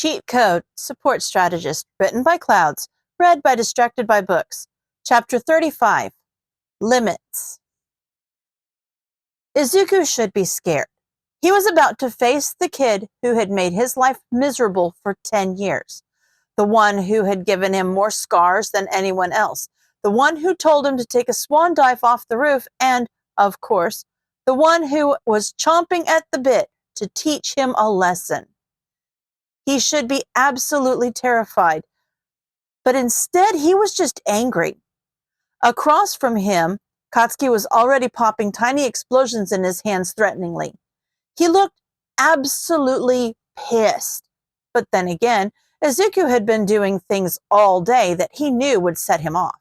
Cheat Code, Support Strategist, written by Clouds, read by Distracted by Books. Chapter 35, Limits. Izuku should be scared. He was about to face the kid who had made his life miserable for 10 years. The one who had given him more scars than anyone else. The one who told him to take a swan dive off the roof. And, of course, the one who was chomping at the bit to teach him a lesson. He should be absolutely terrified. But instead, he was just angry. Across from him, Katsuki was already popping tiny explosions in his hands threateningly. He looked absolutely pissed. But then again, Izuku had been doing things all day that he knew would set him off.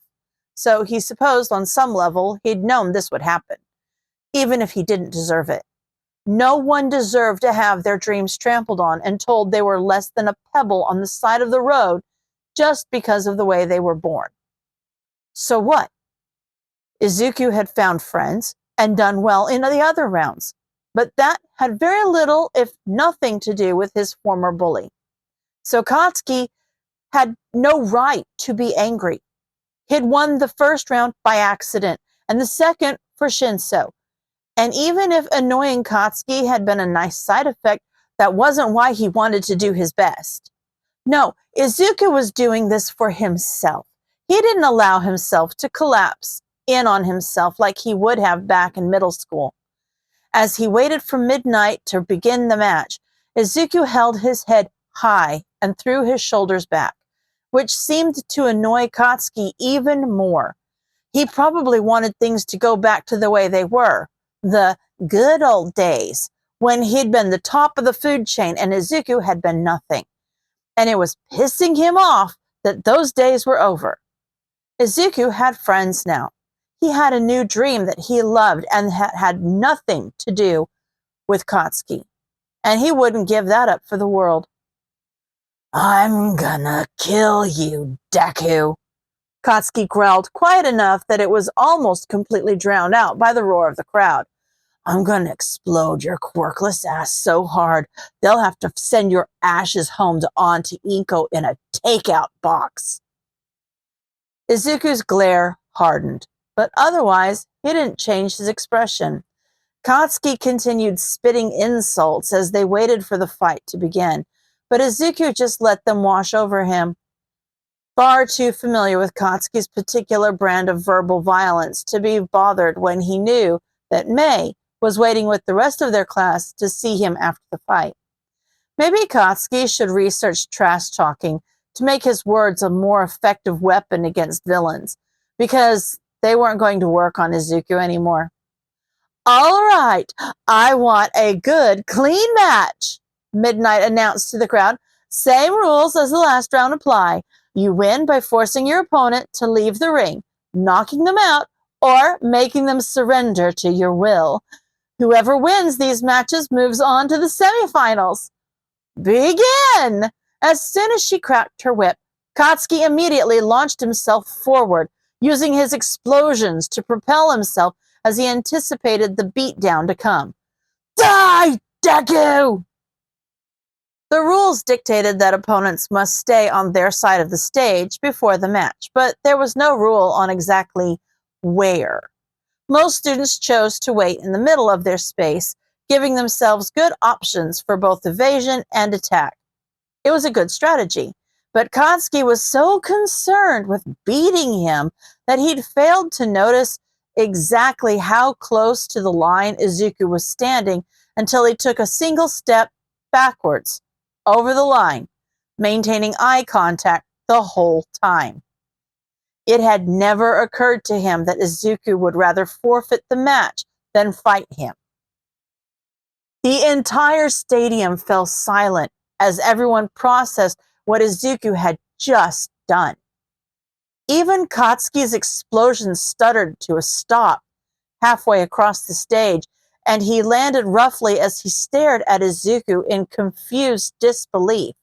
So he supposed on some level he'd known this would happen, even if he didn't deserve it. No one deserved to have their dreams trampled on and told they were less than a pebble on the side of the road just because of the way they were born. So what? Izuku had found friends and done well in the other rounds, but that had very little, if nothing, to do with his former bully. So Katsuki had no right to be angry. He'd won the first round by accident and the second for Shinso. And even if annoying Katsuki had been a nice side effect, that wasn't why he wanted to do his best. No, Izuku was doing this for himself. He didn't allow himself to collapse in on himself like he would have back in middle school. As he waited for midnight to begin the match, Izuku held his head high and threw his shoulders back, which seemed to annoy Katsuki even more. He probably wanted things to go back to the way they were, the good old days, when he'd been the top of the food chain and Izuku had been nothing. And it was pissing him off that those days were over. Izuku had friends now. He had a new dream that he loved and had nothing to do with Katsuki. And he wouldn't give that up for the world. "I'm gonna kill you, Deku," Katsuki growled quiet enough that it was almost completely drowned out by the roar of the crowd. "I'm gonna explode your quirkless ass so hard, they'll have to send your ashes home to Auntie Inko in a takeout box." Izuku's glare hardened, but otherwise, he didn't change his expression. Katsuki continued spitting insults as they waited for the fight to begin, but Izuku just let them wash over him. Far too familiar with Katsuki's particular brand of verbal violence to be bothered when he knew that Mei was waiting with the rest of their class to see him after the fight. Maybe Katsuki should research trash talking to make his words a more effective weapon against villains, because they weren't going to work on Izuku anymore. "All right, I want a good, clean match," Midnight announced to the crowd. "Same rules as the last round apply. You win by forcing your opponent to leave the ring, knocking them out, or making them surrender to your will. Whoever wins these matches moves on to the semifinals. Begin!" As soon as she cracked her whip, Katsuki immediately launched himself forward, using his explosions to propel himself as he anticipated the beatdown to come. "Die, Deku!" The rules dictated that opponents must stay on their side of the stage before the match, but there was no rule on exactly where. Most students chose to wait in the middle of their space, giving themselves good options for both evasion and attack. It was a good strategy, but Katsuki was so concerned with beating him that he'd failed to notice exactly how close to the line Izuku was standing until he took a single step backwards over the line, maintaining eye contact the whole time. It had never occurred to him that Izuku would rather forfeit the match than fight him. The entire stadium fell silent as everyone processed what Izuku had just done. Even Katsuki's explosion stuttered to a stop halfway across the stage, and he landed roughly as he stared at Izuku in confused disbelief.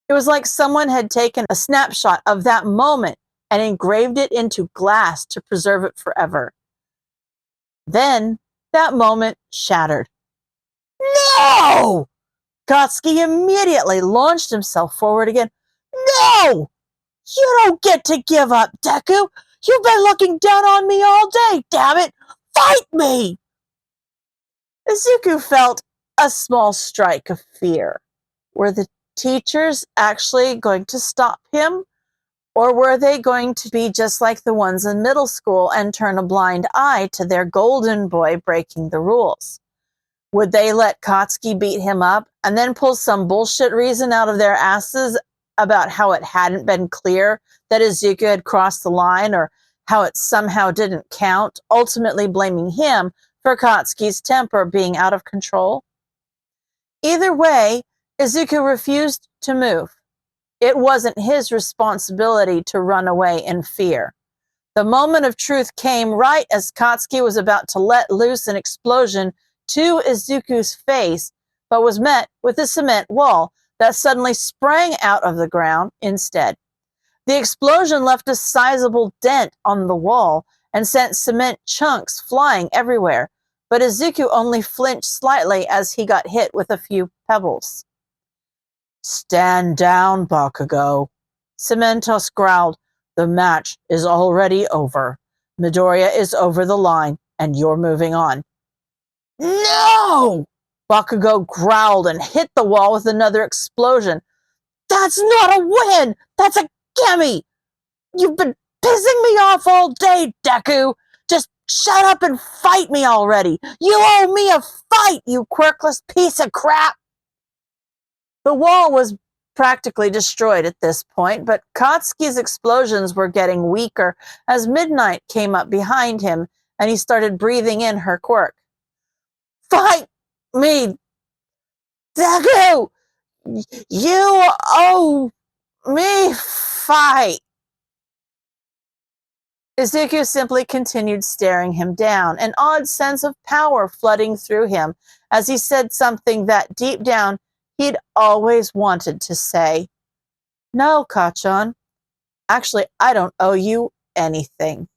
It was like someone had taken a snapshot of that moment and engraved it into glass to preserve it forever. Then that moment shattered. "No!" Katsuki immediately launched himself forward again. No! You don't get to give up, Deku! You've been looking down on me all day, damn it! Fight me! Izuku felt a small strike of fear. Were the teachers actually going to stop him? Or were they going to be just like the ones in middle school and turn a blind eye to their golden boy breaking the rules? Would they let Katsuki beat him up and then pull some bullshit reason out of their asses about how it hadn't been clear that Izuku had crossed the line or how it somehow didn't count, ultimately blaming him for Katsuki's temper being out of control? Either way, Izuku refused to move. It wasn't his responsibility to run away in fear. The moment of truth came right as Katsuki was about to let loose an explosion to Izuku's face, but was met with a cement wall that suddenly sprang out of the ground instead. The explosion left a sizable dent on the wall and sent cement chunks flying everywhere, but Izuku only flinched slightly as he got hit with a few pebbles. Stand down, Bakugo. Cementos growled. The match is already over. Midoriya is over the line, and you're moving on. No! Bakugo growled and hit the wall with another explosion. That's not a win! That's a gimme! You've been pissing me off all day, Deku! Just shut up and fight me already! You owe me a fight, you quirkless piece of crap! The wall was practically destroyed at this point, but Katsuki's explosions were getting weaker as Midnight came up behind him and he started breathing in her quirk. Fight me, Deku! You owe me fight! Izuku simply continued staring him down, an odd sense of power flooding through him as he said something that deep down he'd always wanted to say. No, Kachan. Actually, I don't owe you anything.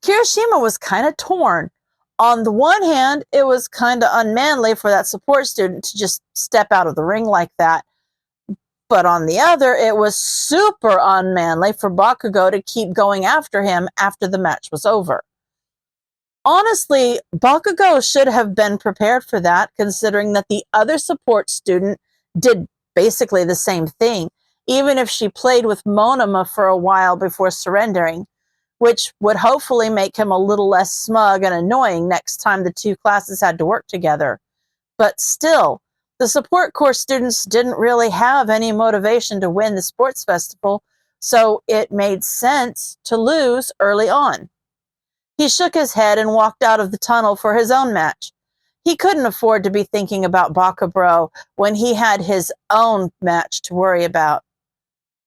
Kirishima was kind of torn. On the one hand, it was kind of unmanly for that support student to just step out of the ring like that. But on the other, it was super unmanly for Bakugo to keep going after him after the match was over. Honestly, Bakugo should have been prepared for that, considering that the other support student did basically the same thing, even if she played with Monoma for a while before surrendering, which would hopefully make him a little less smug and annoying next time the two classes had to work together. But still, the support course students didn't really have any motivation to win the sports festival, so it made sense to lose early on. He shook his head and walked out of the tunnel for his own match. He couldn't afford to be thinking about Bakabro when he had his own match to worry about.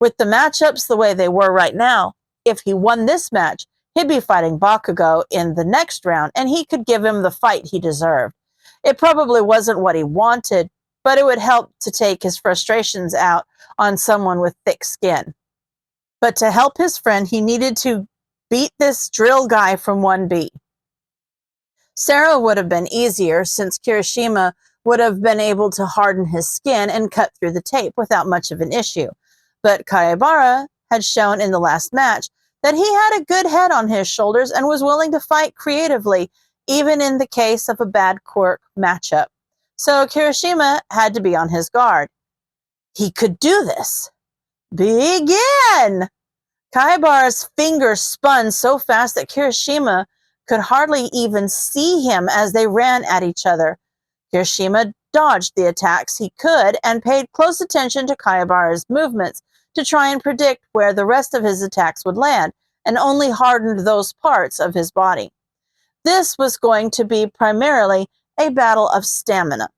With the matchups the way they were right now, if he won this match, he'd be fighting Bakugo in the next round, and he could give him the fight he deserved. It probably wasn't what he wanted, but it would help to take his frustrations out on someone with thick skin. But to help his friend, he needed to beat this drill guy from 1B. Sarah would have been easier since Kirishima would have been able to harden his skin and cut through the tape without much of an issue. But Kayabara had shown in the last match that he had a good head on his shoulders and was willing to fight creatively, even in the case of a bad quirk matchup. So Kirishima had to be on his guard. He could do this. Begin! Kayabara's fingers spun so fast that Kirishima could hardly even see him as they ran at each other. Kirishima dodged the attacks he could and paid close attention to Kayabara's movements to try and predict where the rest of his attacks would land, and only hardened those parts of his body. This was going to be primarily a battle of stamina.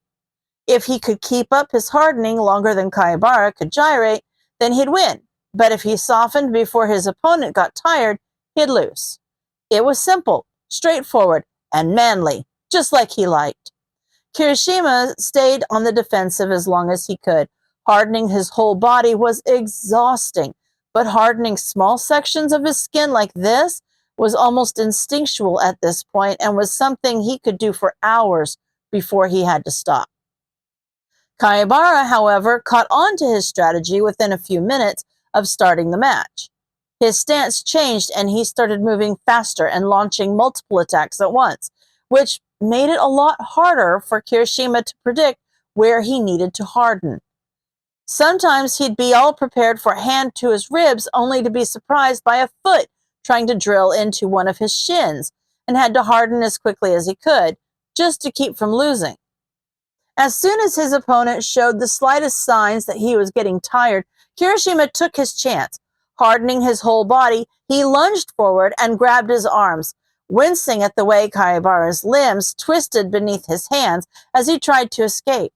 If he could keep up his hardening longer than Kayabara could gyrate, then he'd win. But if he softened before his opponent got tired, he'd lose. It was simple, straightforward, and manly, just like he liked. Kirishima stayed on the defensive as long as he could. Hardening his whole body was exhausting, but hardening small sections of his skin like this was almost instinctual at this point and was something he could do for hours before he had to stop. Kayabara, however, caught on to his strategy within a few minutes of starting the match. His stance changed and he started moving faster and launching multiple attacks at once, which made it a lot harder for Kirishima to predict where he needed to harden. Sometimes he'd be all prepared for a hand to his ribs, only to be surprised by a foot trying to drill into one of his shins, and had to harden as quickly as he could, just to keep from losing. As soon as his opponent showed the slightest signs that he was getting tired, Kirishima took his chance. Hardening his whole body, he lunged forward and grabbed his arms, wincing at the way Kayabara's limbs twisted beneath his hands as he tried to escape.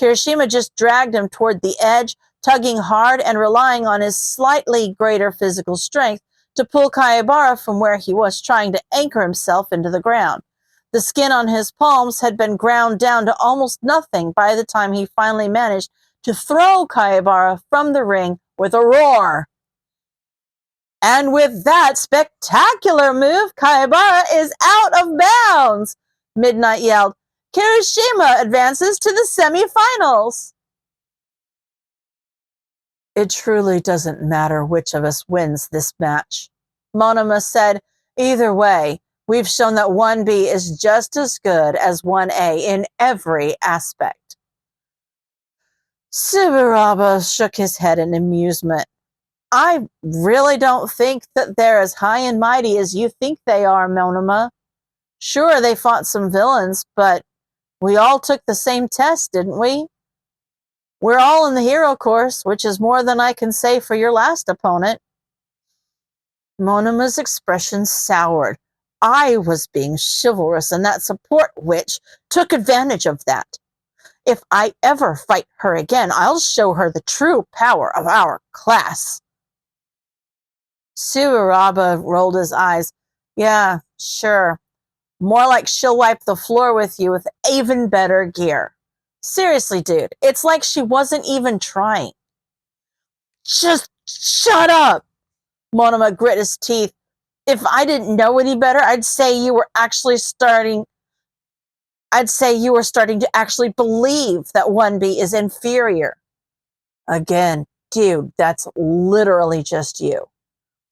Kirishima just dragged him toward the edge, tugging hard and relying on his slightly greater physical strength to pull Kayabara from where he was trying to anchor himself into the ground. The skin on his palms had been ground down to almost nothing by the time he finally managed to throw Kayabara from the ring with a roar. And with that spectacular move, Kayabara is out of bounds, Midnight yelled. Kirishima advances to the semifinals. It truly doesn't matter which of us wins this match, Monoma said. Either way, we've shown that 1B is just as good as 1A in every aspect. Subaraba shook his head in amusement. I really don't think that they're as high and mighty as you think they are, Monoma. Sure, they fought some villains, but we all took the same test, didn't we? We're all in the hero course, which is more than I can say for your last opponent. Monoma's expression soured. I was being chivalrous, and that support witch took advantage of that. If I ever fight her again, I'll show her the true power of our class. Subaraba rolled his eyes. Yeah, sure. More like she'll wipe the floor with you with even better gear. Seriously, dude, it's like she wasn't even trying. Just shut up! Monoma grit his teeth. If I didn't know any better, I'd say you were starting to actually believe that 1B is inferior. Again, dude, that's literally just you.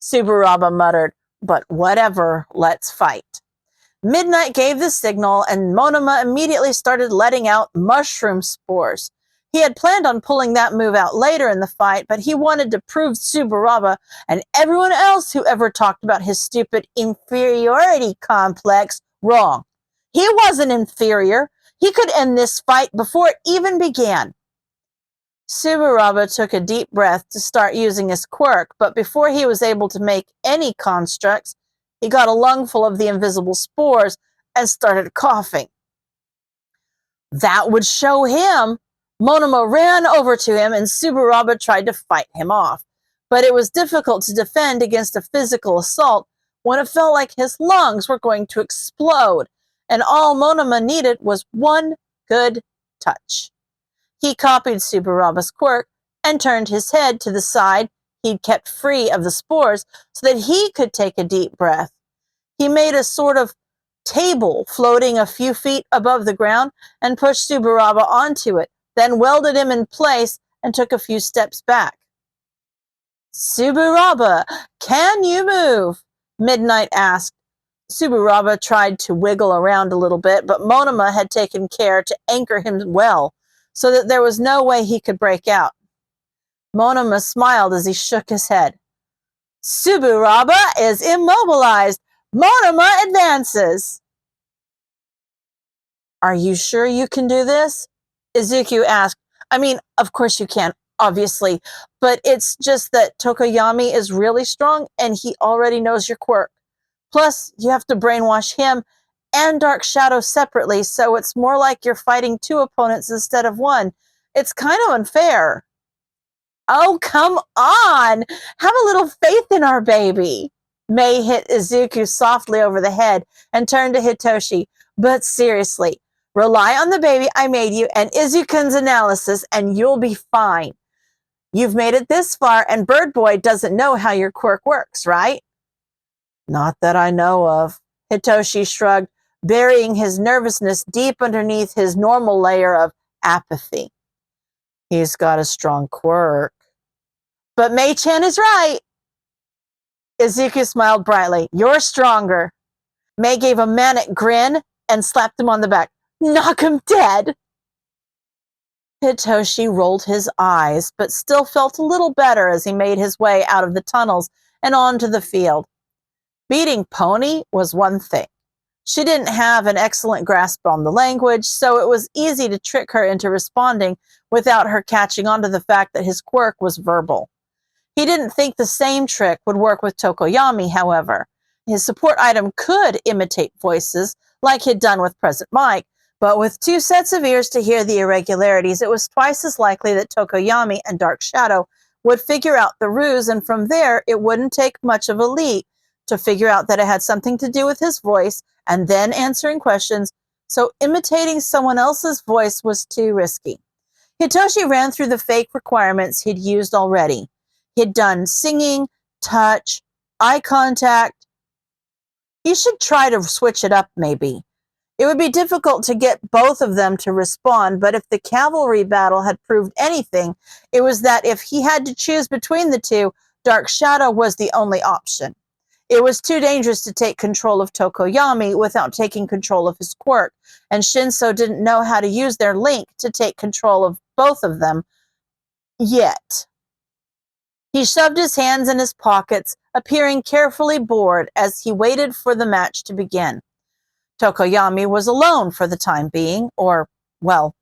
Subaraba muttered, but whatever, let's fight. Midnight gave the signal, and Monoma immediately started letting out mushroom spores. He had planned on pulling that move out later in the fight, but he wanted to prove Subaraba and everyone else who ever talked about his stupid inferiority complex wrong. He wasn't inferior. He could end this fight before it even began. Subaraba took a deep breath to start using his quirk, but before he was able to make any constructs, he got a lungful of the invisible spores and started coughing. That would show him. Monoma ran over to him and Subaraba tried to fight him off, but it was difficult to defend against a physical assault when it felt like his lungs were going to explode, and all Monoma needed was one good touch. He copied Subaraba's quirk and turned his head to the side he'd kept free of the spores so that he could take a deep breath. He made a sort of table floating a few feet above the ground and pushed Subaraba onto it, then welded him in place and took a few steps back. Subaraba, can you move? Midnight asked. Subaraba tried to wiggle around a little bit, but Monoma had taken care to anchor him well, so that there was no way he could break out. Monoma smiled as he shook his head. Subaraba is immobilized. Monoma advances. Are you sure you can do this? Izuku asked. I mean, of course you can, obviously, but it's just that Tokoyami is really strong and he already knows your quirk. Plus, you have to brainwash him and Dark Shadow separately, so it's more like you're fighting two opponents instead of one. It's kind of unfair. Oh, come on! Have a little faith in our baby. Mei hit Izuku softly over the head and turned to Hitoshi. But seriously, rely on the baby I made you and Izuku's analysis and you'll be fine. You've made it this far and Bird Boy doesn't know how your quirk works, right? Not that I know of. Hitoshi shrugged, burying his nervousness deep underneath his normal layer of apathy. He's got a strong quirk. But Mei-chan is right. Izuku smiled brightly. You're stronger. Mei gave a manic grin and slapped him on the back. Knock him dead. Hitoshi rolled his eyes, but still felt a little better as he made his way out of the tunnels and onto the field. Beating Pony was one thing. She didn't have an excellent grasp on the language, so it was easy to trick her into responding without her catching on to the fact that his quirk was verbal. He didn't think the same trick would work with Tokoyami, however. His support item could imitate voices, like he'd done with Present Mike, but with 2 sets of ears to hear the irregularities, it was twice as likely that Tokoyami and Dark Shadow would figure out the ruse, and from there, it wouldn't take much of a leap to figure out that it had something to do with his voice and then answering questions, so imitating someone else's voice was too risky. Hitoshi ran through the fake requirements he'd used already. He'd done singing, touch, eye contact. He should try to switch it up, maybe. It would be difficult to get both of them to respond, but if the cavalry battle had proved anything, it was that if he had to choose between the two, Dark Shadow was the only option. It was too dangerous to take control of Tokoyami without taking control of his quirk, and Shinso didn't know how to use their link to take control of both of them yet. He shoved his hands in his pockets, appearing carefully bored as he waited for the match to begin. Tokoyami was alone for the time being, or, well,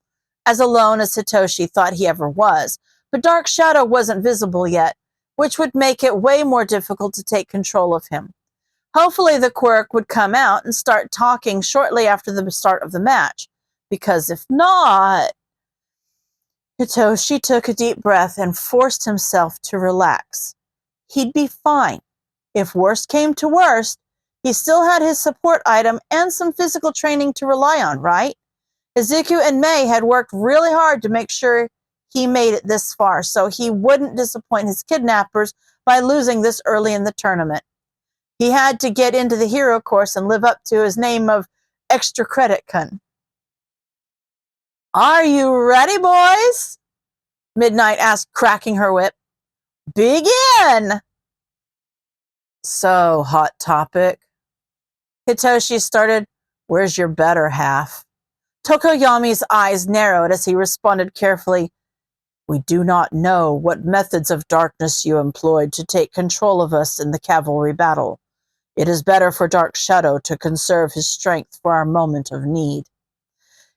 as alone as Hitoshi thought he ever was, but Dark Shadow wasn't visible yet, which would make it way more difficult to take control of him. Hopefully the quirk would come out and start talking shortly after the start of the match, because if not... Hitoshi took a deep breath and forced himself to relax. He'd be fine. If worst came to worst, he still had his support item and some physical training to rely on, right? Izuku and Mei had worked really hard to make sure he made it this far, so he wouldn't disappoint his kidnappers by losing this early in the tournament. He had to get into the hero course and live up to his name of Extra Credit Kun. Are you ready, boys? Midnight asked, cracking her whip. Begin! So, Hot Topic. Hitoshi started, where's your better half? Tokoyami's eyes narrowed as he responded carefully, we do not know what methods of darkness you employed to take control of us in the cavalry battle. It is better for Dark Shadow to conserve his strength for our moment of need.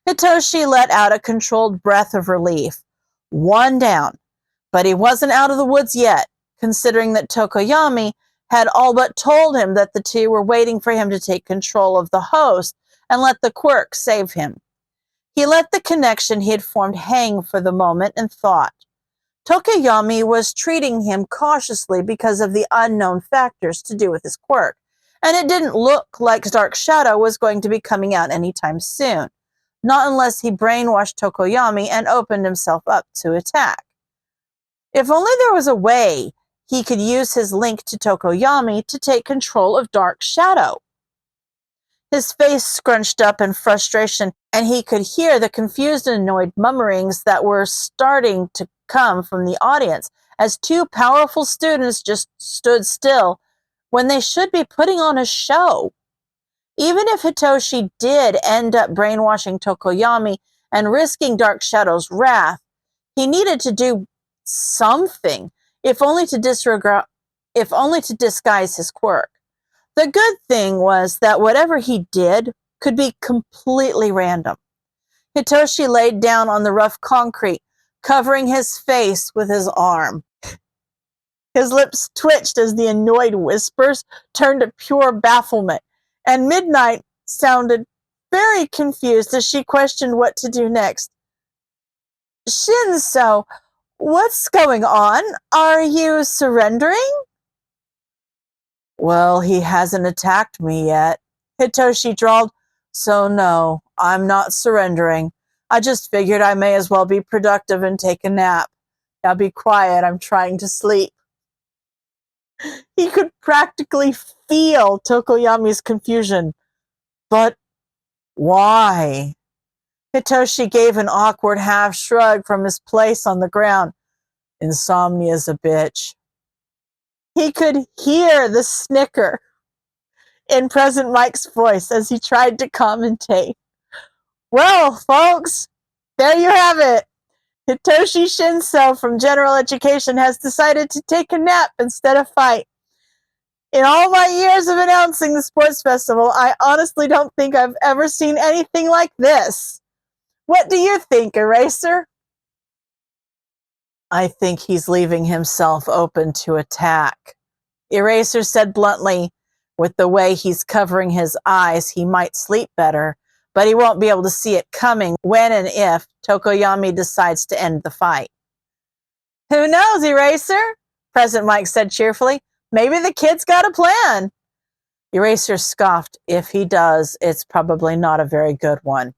Hitoshi let out a controlled breath of relief. One down, but he wasn't out of the woods yet, considering that Tokoyami had all but told him that the two were waiting for him to take control of the host and let the quirk save him. He let the connection he had formed hang for the moment and thought. Tokoyami was treating him cautiously because of the unknown factors to do with his quirk, and it didn't look like Dark Shadow was going to be coming out anytime soon, not unless he brainwashed Tokoyami and opened himself up to attack. If only there was a way he could use his link to Tokoyami to take control of Dark Shadow. His face scrunched up in frustration, and he could hear the confused and annoyed murmurings that were starting to come from the audience as 2 powerful students just stood still when they should be putting on a show. Even if Hitoshi did end up brainwashing Tokoyami and risking Dark Shadow's wrath, he needed to do something, if only to disguise his quirk. The good thing was that whatever he did could be completely random. Hitoshi laid down on the rough concrete, covering his face with his arm. His lips twitched as the annoyed whispers turned to pure bafflement, and Midnight sounded very confused as she questioned what to do next. Shinso, what's going on? Are you surrendering? Well, he hasn't attacked me yet. Hitoshi drawled, so no, I'm not surrendering. I just figured I may as well be productive and take a nap. Now be quiet, I'm trying to sleep. He could practically feel Tokoyami's confusion. But why? Hitoshi gave an awkward half shrug from his place on the ground. Insomnia's a bitch. He could hear the snicker in President Mike's voice as he tried to commentate. Well, folks, there you have it. Hitoshi Shinso from General Education has decided to take a nap instead of fight. In all my years of announcing the sports festival, I honestly don't think I've ever seen anything like this. What do you think, Eraser? I think he's leaving himself open to attack. Eraser said bluntly, with the way he's covering his eyes, he might sleep better, but he won't be able to see it coming when and if Tokoyami decides to end the fight. Who knows, Eraser? President Mike said cheerfully. Maybe the kid's got a plan. Eraser scoffed. If he does, it's probably not a very good one.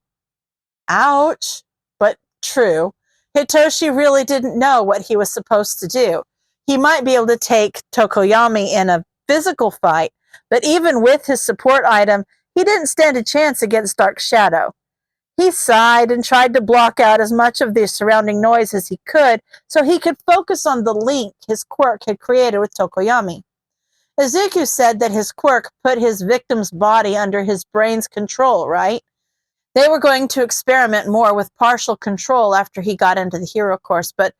Ouch, but true. Hitoshi really didn't know what he was supposed to do. He might be able to take Tokoyami in a physical fight, but even with his support item, he didn't stand a chance against Dark Shadow. He sighed and tried to block out as much of the surrounding noise as he could so he could focus on the link his quirk had created with Tokoyami. Izuku said that his quirk put his victim's body under his brain's control, right? They were going to experiment more with partial control after he got into the hero course, but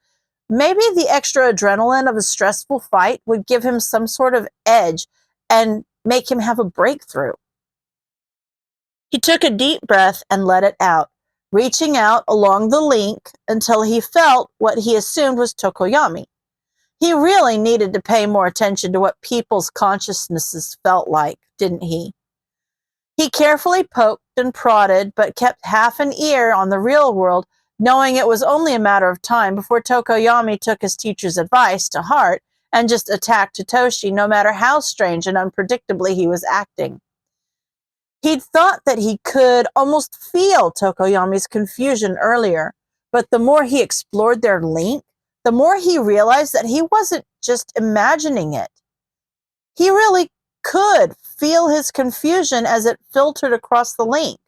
maybe the extra adrenaline of a stressful fight would give him some sort of edge and make him have a breakthrough. He took a deep breath and let it out, reaching out along the link until he felt what he assumed was Tokoyami. He really needed to pay more attention to what people's consciousnesses felt like, didn't he? He carefully poked and prodded, but kept half an ear on the real world, knowing it was only a matter of time before Tokoyami took his teacher's advice to heart and just attacked Hitoshi no matter how strange and unpredictably he was acting. He'd thought that he could almost feel Tokoyami's confusion earlier, but the more he explored their link, the more he realized that he wasn't just imagining it. He really could feel his confusion as it filtered across the link.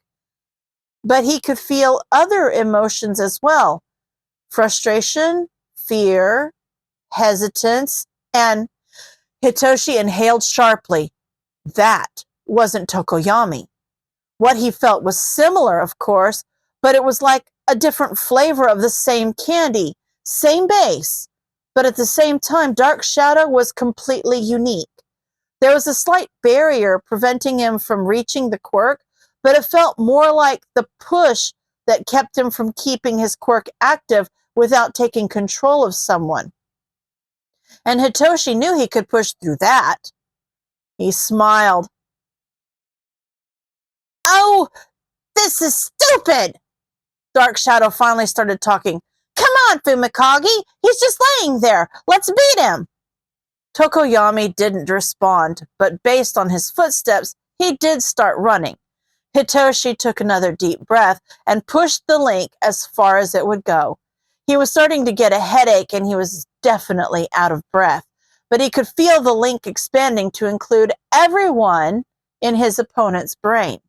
But he could feel other emotions as well. Frustration, fear, hesitance, and Hitoshi inhaled sharply. That wasn't Tokoyami. What he felt was similar, of course, but it was like a different flavor of the same candy, same base. But at the same time, Dark Shadow was completely unique. There was a slight barrier preventing him from reaching the quirk, but it felt more like the push that kept him from keeping his quirk active without taking control of someone. And Hitoshi knew he could push through that. He smiled. Oh, this is stupid! Dark Shadow finally started talking. Come on, Fumikage! He's just laying there! Let's beat him! Tokoyami didn't respond, but based on his footsteps, he did start running. Hitoshi took another deep breath and pushed the link as far as it would go. He was starting to get a headache and he was definitely out of breath, but he could feel the link expanding to include everyone in his opponent's brain.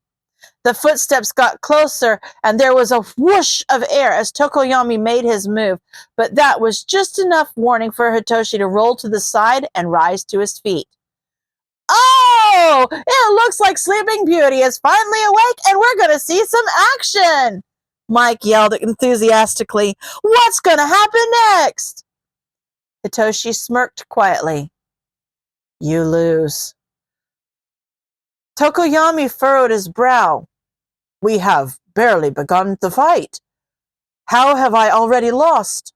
The footsteps got closer and there was a whoosh of air as Tokoyami made his move, but that was just enough warning for Hitoshi to roll to the side and rise to his feet. Oh, it looks like Sleeping Beauty is finally awake and we're going to see some action, Mike yelled enthusiastically. What's going to happen next? Hitoshi smirked quietly. You lose. Tokoyami furrowed his brow. We have barely begun the fight. How have I already lost?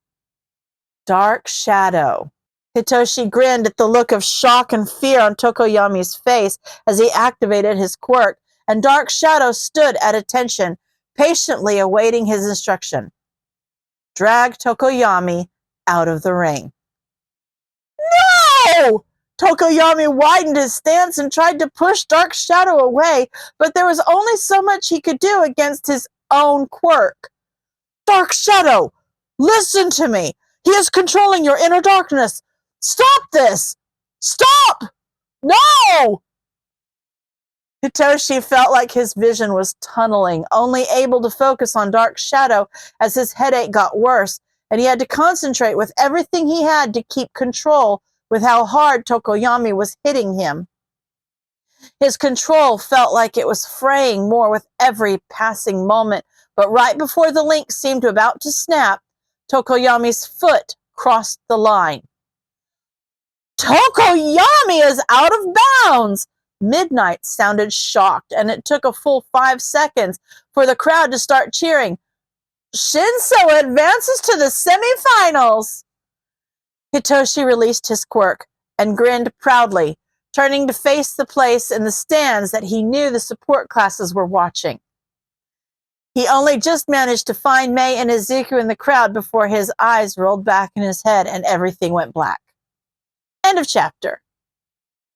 Dark Shadow. Hitoshi grinned at the look of shock and fear on Tokoyami's face as he activated his quirk, and Dark Shadow stood at attention, patiently awaiting his instruction. Drag Tokoyami out of the ring. No! Tokoyami widened his stance and tried to push Dark Shadow away, but there was only so much he could do against his own quirk. Dark Shadow, listen to me. He is controlling your inner darkness. Stop this! Stop! No! Hitoshi felt like his vision was tunneling, only able to focus on dark shadow as his headache got worse, and he had to concentrate with everything he had to keep control with how hard Tokoyami was hitting him. His control felt like it was fraying more with every passing moment, but right before the link seemed about to snap, Tokoyami's foot crossed the line. Tokoyami is out of bounds! Midnight sounded shocked, and it took a full 5 seconds for the crowd to start cheering. Shinso advances to the semifinals! Hitoshi released his quirk and grinned proudly, turning to face the place in the stands that he knew the support classes were watching. He only just managed to find Mei and Izuku in the crowd before his eyes rolled back in his head and everything went black. End of chapter.